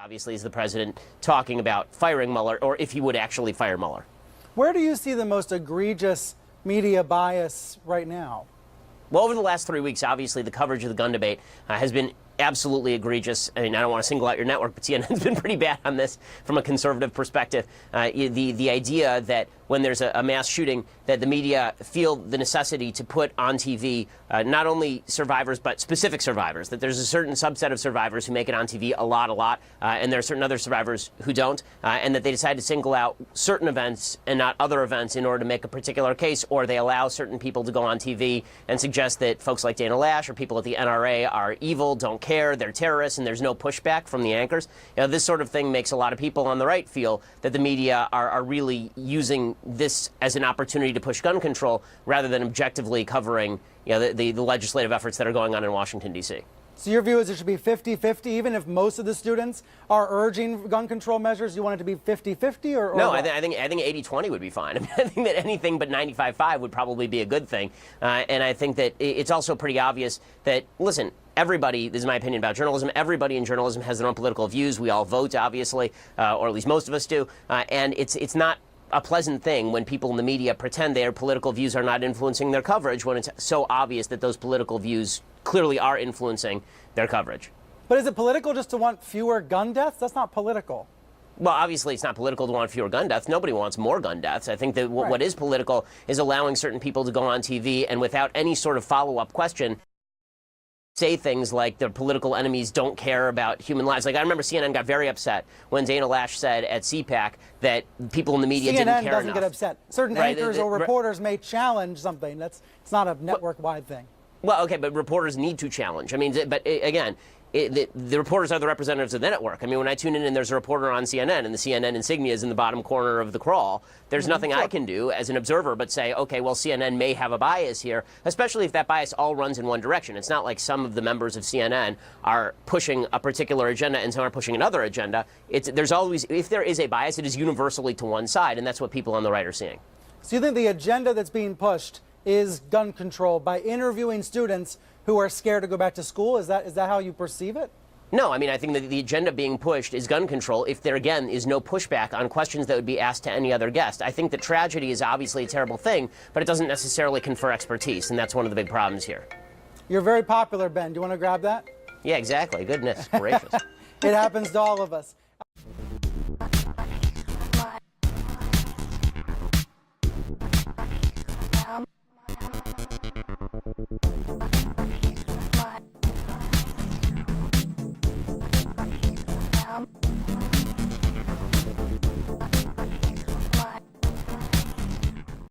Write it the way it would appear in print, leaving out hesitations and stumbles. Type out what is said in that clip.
Obviously, is the president talking about firing Mueller, or if he would actually fire Mueller. Where do you see the most egregious media bias right now? Well, over the last 3 weeks, obviously, the coverage of the gun debate has been absolutely egregious. I mean, I don't want to single out your network, but CNN's been pretty bad on this from a conservative perspective. The idea that when there's a mass shooting, that the media feel the necessity to put on TV not only survivors, but specific survivors, that there's a certain subset of survivors who make it on TV a lot, and there are certain other survivors who don't, and that they decide to single out certain events and not other events in order to make a particular case, or they allow certain people to go on TV and suggest that folks like Dana Lash or people at the NRA are evil, don't care, they're terrorists, and there's no pushback from the anchors. You know, this sort of thing makes a lot of people on the right feel that the media are really using this as an opportunity to push gun control rather than objectively covering, you know, the legislative efforts that are going on in Washington, D.C. So your view is it should be 50-50, even if most of the students are urging gun control measures? You want it to be 50-50 or no, what? I think 80-20 would be fine. I mean, I think that anything but 95-5 would probably be a good thing. And I think that it's also pretty obvious that, listen, everybody, this is my opinion about journalism, everybody in journalism has their own political views. We all vote, obviously, or at least most of us do. And it's not a pleasant thing when people in the media pretend their political views are not influencing their coverage when it's so obvious that those political views clearly are influencing their coverage. But is it political just to want fewer gun deaths? That's not political. Well, obviously, it's not political to want fewer gun deaths. Nobody wants more gun deaths. I think that what is political is allowing certain people to go on TV and without any sort of follow-up question say things like their political enemies don't care about human lives. Like, I remember CNN got very upset when Dana Lash said at CPAC that people in the media didn't care enough. CNN doesn't get upset. Certain anchors or reporters may challenge something. It's not a network-wide thing. Well, okay, but reporters need to challenge. I mean, but again, the reporters are the representatives of the network. I mean, when I tune in and there's a reporter on CNN and the CNN insignia is in the bottom corner of the crawl, there's nothing I can do as an observer but say, okay, well, CNN may have a bias here, especially if that bias all runs in one direction. It's not like some of the members of CNN are pushing a particular agenda and some are pushing another agenda. There's always, if there is a bias, it is universally to one side, and that's what people on the right are seeing. So you think the agenda that's being pushed is gun control by interviewing students who are scared to go back to school? Is that how you perceive it? No, I mean, I think that the agenda being pushed is gun control if there, again, is no pushback on questions that would be asked to any other guest. I think that tragedy is obviously a terrible thing, but it doesn't necessarily confer expertise, and that's one of the big problems here. You're very popular, Ben. Do you want to grab that? Yeah, exactly. Goodness gracious. It happens to all of us.